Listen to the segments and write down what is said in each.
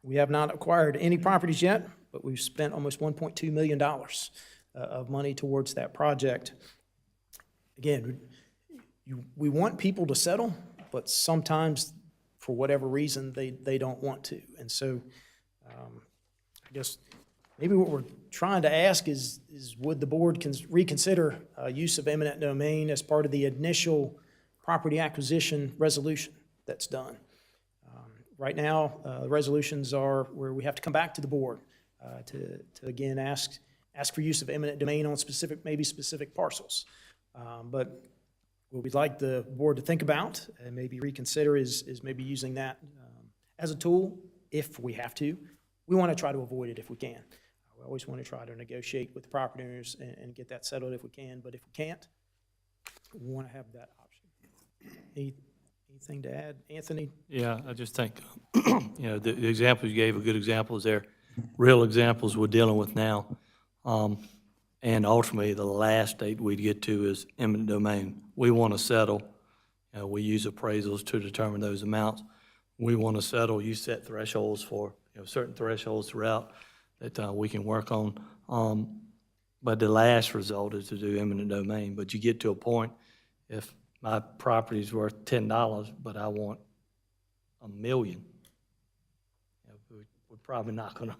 We have not acquired any properties yet, but we've spent almost $1.2 million of money towards that project. Again, we want people to settle, but sometimes, for whatever reason, they don't want to. And so I guess maybe what we're trying to ask is would the board reconsider use of eminent domain as part of the initial property acquisition resolution that's done? Right now, resolutions are where we have to come back to the board to again ask for use of eminent domain on maybe specific parcels. But what we'd like the board to think about and maybe reconsider is maybe using that as a tool if we have to. We want to try to avoid it if we can. We always want to try to negotiate with the property owners and get that settled if we can, but if we can't, we want to have that option. Anything to add, Anthony? Yeah, I just think, the examples you gave are good examples there, real examples we're dealing with now. And ultimately, the last date we'd get to is eminent domain. We want to settle. We use appraisals to determine those amounts. We want to settle. You set thresholds for certain thresholds throughout that we can work on. But the last result is to do eminent domain. But you get to a point, if my property's worth $10, but I want $1 million, we're probably not gonna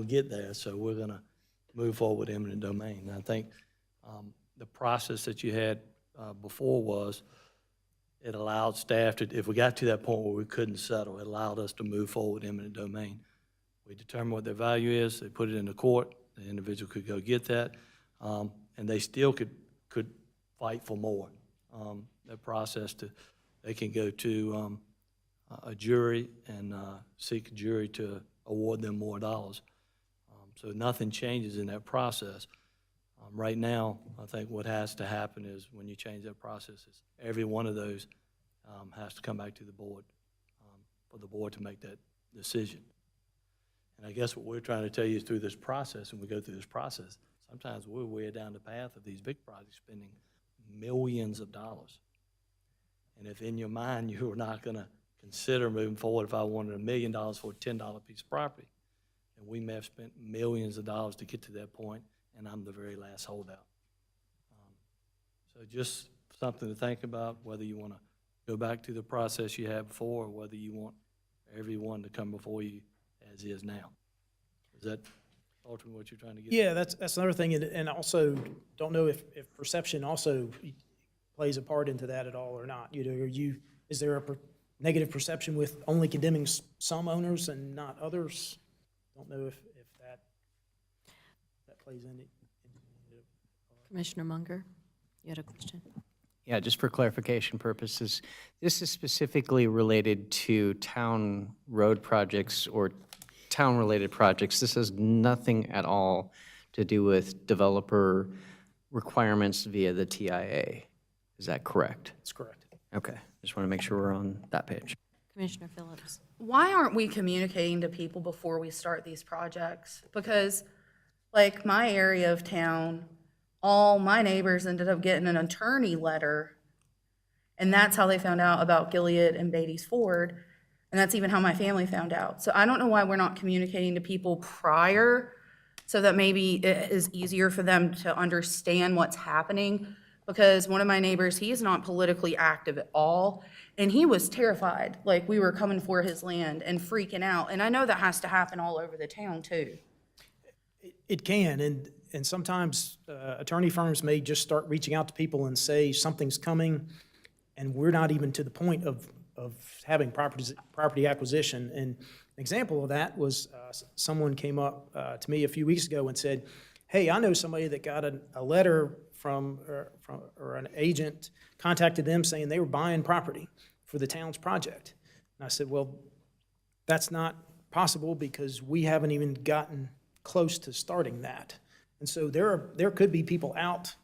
get there. So we're gonna move forward with eminent domain. And I think the process that you had before was it allowed staff to, if we got to that point where we couldn't settle, it allowed us to move forward with eminent domain. We determine what their value is. They put it in the court. The individual could go get that, and they still could fight for more. That process they can go to a jury and seek a jury to award them more dollars. So nothing changes in that process. Right now, I think what has to happen is when you change that process, is every one of those has to come back to the board for the board to make that decision. And I guess what we're trying to tell you is through this process, and we go through this process, sometimes we're way down the path of these big projects spending millions of dollars. And if in your mind you are not going to consider moving forward, if I wanted $1 million for a $10 piece of property, and we may have spent millions of dollars to get to that point, and I'm the very last holdout. So just something to think about, whether you want to go back to the process you had before, or whether you want everyone to come before you as is now. Is that ultimately what you're trying to get? Yeah, that's another thing, and also don't know if perception also plays a part into that at all or not. Is there a negative perception with only condemning some owners and not others? Don't know if that plays in it. Commissioner Munger, you had a question? Yeah, just for clarification purposes, this is specifically related to town road projects or town-related projects. This has nothing at all to do with developer requirements via the TIA. Is that correct? That's correct. Okay, just want to make sure we're on that page. Commissioner Phillips. Why aren't we communicating to people before we start these projects? Because, like, my area of town, all my neighbors ended up getting an attorney letter, and that's how they found out about Gilead and Beatty's Ford, and that's even how my family found out. So I don't know why we're not communicating to people prior so that maybe it is easier for them to understand what's happening, because one of my neighbors, he is not politically active at all, and he was terrified, like we were coming for his land and freaking out, and I know that has to happen all over the town too. It can, and sometimes attorney firms may just start reaching out to people and say something's coming, and we're not even to the point of having property acquisition. And an example of that was someone came up to me a few weeks ago and said, hey, I know somebody that got a letter from an agent contacted them saying they were buying property for the town's project. And I said, well, that's not possible because we haven't even gotten close to starting that. And so there could be people out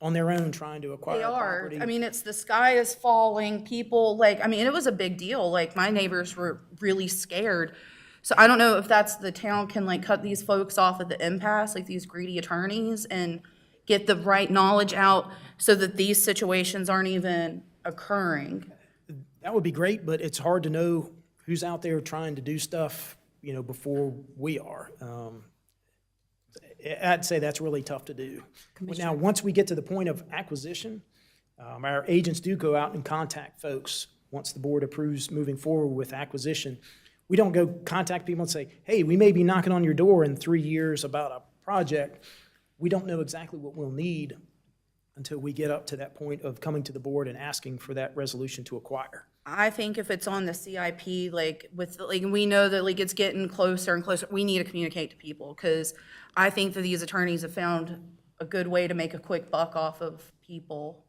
on their own trying to acquire They are. property. I mean, it's the sky is falling. People, it was a big deal. Like, my neighbors were really scared. So I don't know if that's the town can cut these folks off at the impasse, like these greedy attorneys, and get the right knowledge out so that these situations aren't even occurring. That would be great, but it's hard to know who's out there trying to do stuff, before we are. I'd say that's really tough to do. Now, once we get to the point of acquisition, our agents do go out and contact folks. Once the board approves moving forward with acquisition, we don't go contact people and say, hey, we may be knocking on your door in 3 years about a project. We don't know exactly what we'll need until we get up to that point of coming to the board and asking for that resolution to acquire. I think if it's on the CIP, we know that it's getting closer and closer, we need to communicate to people, because I think that these attorneys have found a good way to make a quick buck off of people.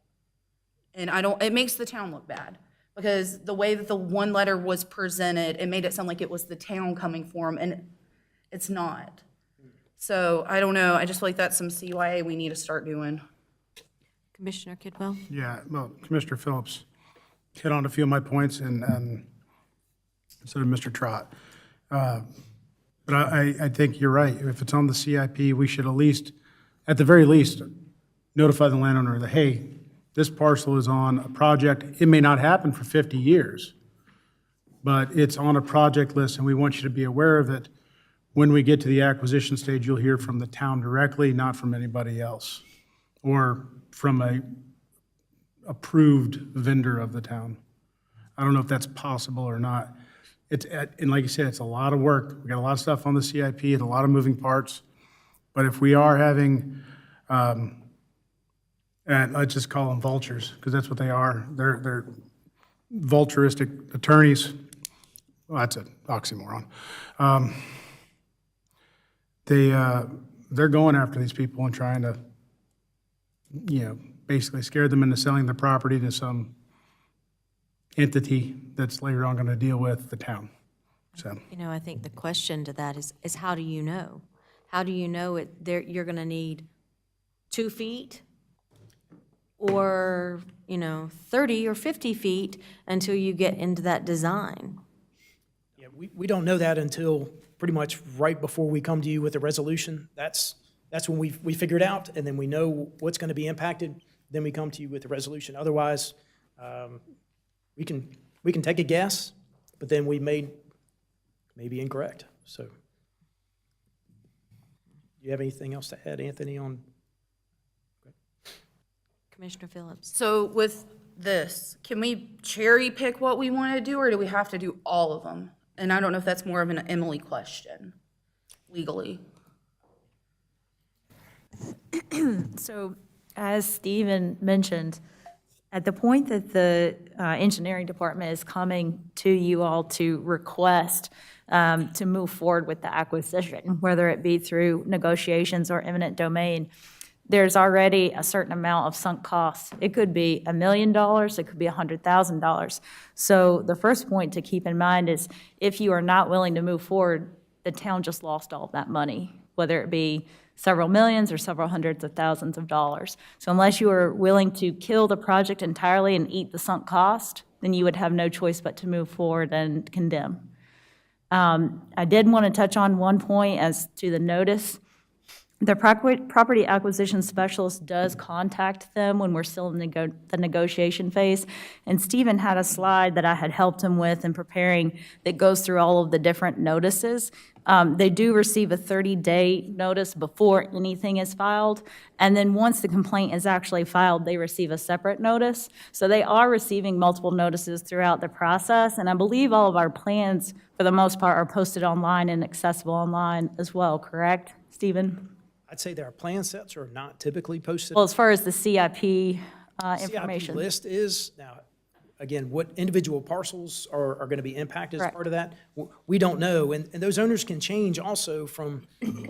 And it makes the town look bad, because the way that the one letter was presented, it made it sound like it was the town coming for them, and it's not. So I don't know, I just feel like that's some CYA we need to start doing. Commissioner Kidwell? Yeah, well, Commissioner Phillips hit on a few of my points, and so did Mr. Trott. But I think you're right. If it's on the CIP, we should at the very least, notify the landowner that, hey, this parcel is on a project. It may not happen for 50 years, but it's on a project list, and we want you to be aware of it. When we get to the acquisition stage, you'll hear from the town directly, not from anybody else, or from a approved vendor of the town. I don't know if that's possible or not. And like you said, it's a lot of work. We got a lot of stuff on the CIP and a lot of moving parts. But if we are having, and let's just call them vultures, because that's what they are. They're vulturistic attorneys. Well, that's an oxymoron. They're going after these people and trying to, basically scare them into selling the property to some entity that's later on going to deal with the town. So, I think the question to that is how do you know? How do you know you're going to need 2 feet or, 30 or 50 feet until you get into that design? Yeah, we don't know that until pretty much right before we come to you with a resolution. That's when we figure it out, and then we know what's going to be impacted. Then we come to you with a resolution. Otherwise, we can take a guess, but then we may be incorrect. So, do you have anything else to add, Anthony, on? Commissioner Phillips? So with this, can we cherry pick what we want to do, or do we have to do all of them? And I don't know if that's more of an Emily question, legally. So, as Stephen mentioned, at the point that the engineering department is coming to you all to request to move forward with the acquisition, whether it be through negotiations or eminent domain, there's already a certain amount of sunk costs. It could be $1 million, it could be $100,000. So the first point to keep in mind is if you are not willing to move forward, the town just lost all of that money, whether it be several millions or several hundreds of thousands of dollars. So unless you are willing to kill the project entirely and eat the sunk cost, then you would have no choice but to move forward and condemn. I did want to touch on one point as to the notice. The property acquisition specialist does contact them when we're still in the negotiation phase. And Stephen had a slide that I had helped him with in preparing that goes through all of the different notices. They do receive a 30-day notice before anything is filed. And then once the complaint is actually filed, they receive a separate notice. So they are receiving multiple notices throughout the process. And I believe all of our plans, for the most part, are posted online and accessible online as well, correct, Stephen? I'd say that our plan sets are not typically posted. Well, as far as the CIP information. CIP list is, now, again, what individual parcels are going to be impacted as Correct. part of that, we don't know. And those owners can change also from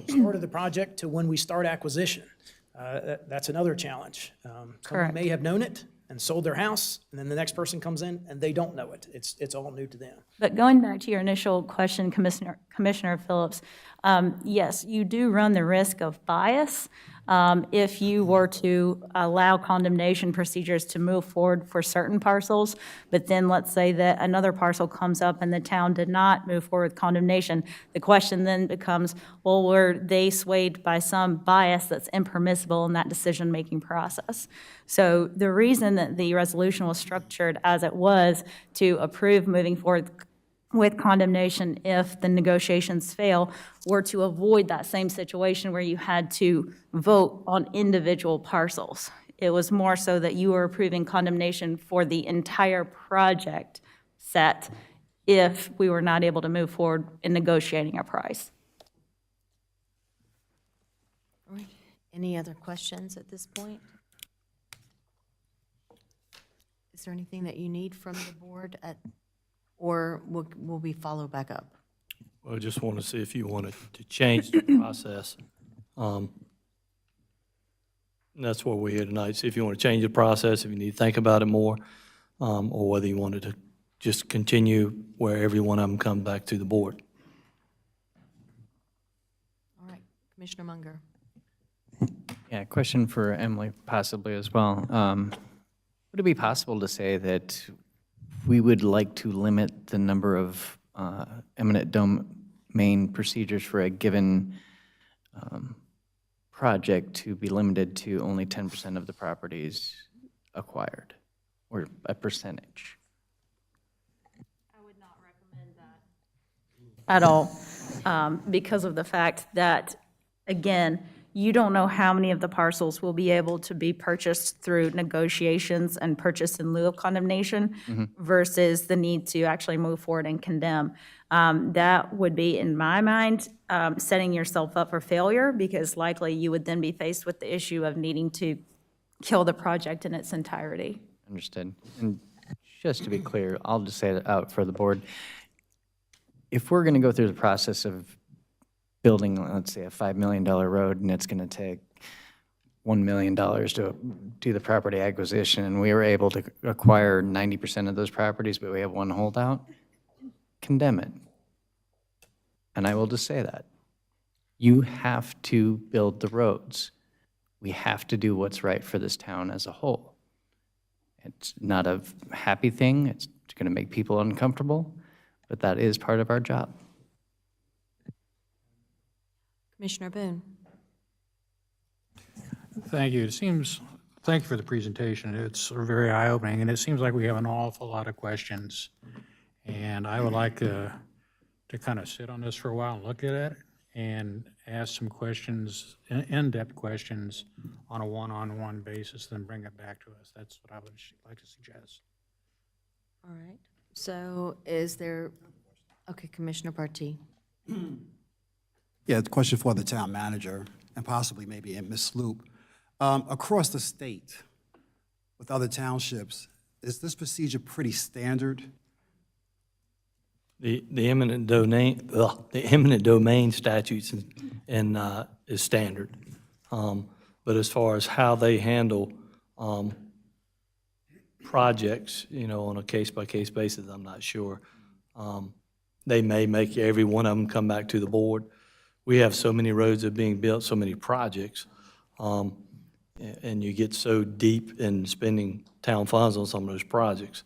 start of the project to when we start acquisition. That's another challenge. Someone Correct. may have known it and sold their house, and then the next person comes in and they don't know it. It's all new to them. But going back to your initial question, Commissioner Phillips, yes, you do run the risk of bias if you were to allow condemnation procedures to move forward for certain parcels, but then let's say that another parcel comes up and the town did not move forward with condemnation. The question then becomes, well, were they swayed by some bias that's impermissible in that decision-making process? So the reason that the resolution was structured as it was to approve moving forward with condemnation if the negotiations fail, were to avoid that same situation where you had to vote on individual parcels. It was more so that you were approving condemnation for the entire project set if we were not able to move forward in negotiating a price. All right. Any other questions at this point? Is there anything that you need from the board or will we follow back up? Well, I just want to see if you wanted to change the process. And that's why we're here tonight. See if you want to change the process, if you need to think about it more, or whether you wanted to just continue where every one of them come back to the board. All right, Commissioner Munger. Yeah, question for Emily possibly as well. Would it be possible to say that we would like to limit the number of eminent domain procedures for a given project to be limited to only 10% of the properties acquired, or a percentage? At all, because of the fact that, again, you don't know how many of the parcels will be able to be purchased through negotiations and purchase in lieu of condemnation versus the need to actually move forward and condemn. That would be, in my mind, setting yourself up for failure, because likely you would then be faced with the issue of needing to kill the project in its entirety. Understood. And just to be clear, I'll just say it out for the board. If we're going to go through the process of building, let's say, a $5 million road, and it's going to take $1 million to do the property acquisition, and we were able to acquire 90% of those properties, but we have one holdout, condemn it. And I will just say that. You have to build the roads. We have to do what's right for this town as a whole. It's not a happy thing. It's going to make people uncomfortable, but that is part of our job. Commissioner Boone. Thank you. Thank you for the presentation. It's very eye-opening, and it seems like we have an awful lot of questions. And I would like to kind of sit on this for a while and look at it and ask some questions, in-depth questions on a one-on-one basis, then bring it back to us. That's what I would like to suggest. All right. So is there, okay, Commissioner Partee. Yeah, it's a question for the town manager and possibly maybe Ms. Sloop. Across the state with other townships, is this procedure pretty standard? The eminent domain statutes is standard. But as far as how they handle projects, on a case-by-case basis, I'm not sure. They may make every one of them come back to the board. We have so many roads that are being built, so many projects, and you get so deep in spending town funds on some of those projects.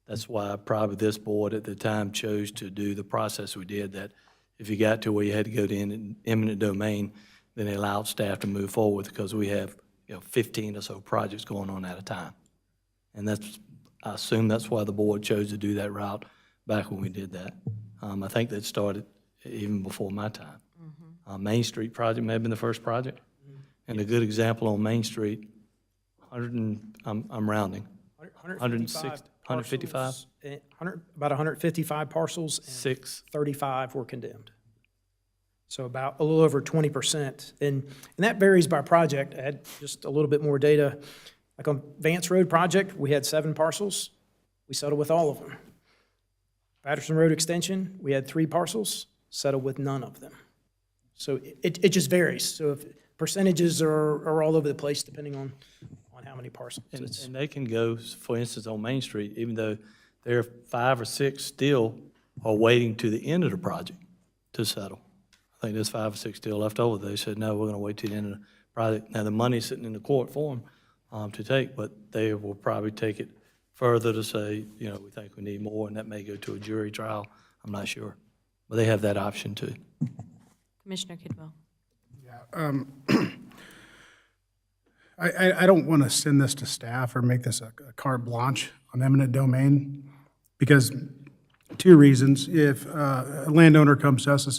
That's why probably this board at the time chose to do the process we did, that if you got to where you had to go to eminent domain, then they allowed staff to move forward, because we have 15 or so projects going on at a time. And I assume that's why the board chose to do that route back when we did that. I think that started even before my time. Main Street project may have been the first project. And a good example on Main Street, I'm rounding, 155? parcels, about 155 parcels, and Six. 35 were condemned. So about a little over 20%. And that varies by project. I had just a little bit more data. Like on Vance Road project, we had 7 parcels. We settled with all of them. Patterson Road Extension, we had 3 parcels, settled with none of them. So it just varies. So if percentages are all over the place depending on how many parcels. It's- And they can go, for instance, on Main Street, even though there are 5 or 6 still are waiting to the end of the project to settle. I think there's 5 or 6 still left over. They said, no, we're going to wait till the end of the project. Now, the money's sitting in the court for them to take, but they will probably take it further to say, we think we need more, and that may go to a jury trial. I'm not sure. But they have that option too. Commissioner Kidwell. I don't want to send this to staff or make this a carte blanche on eminent domain, because Two reasons. If a landowner comes to us and says,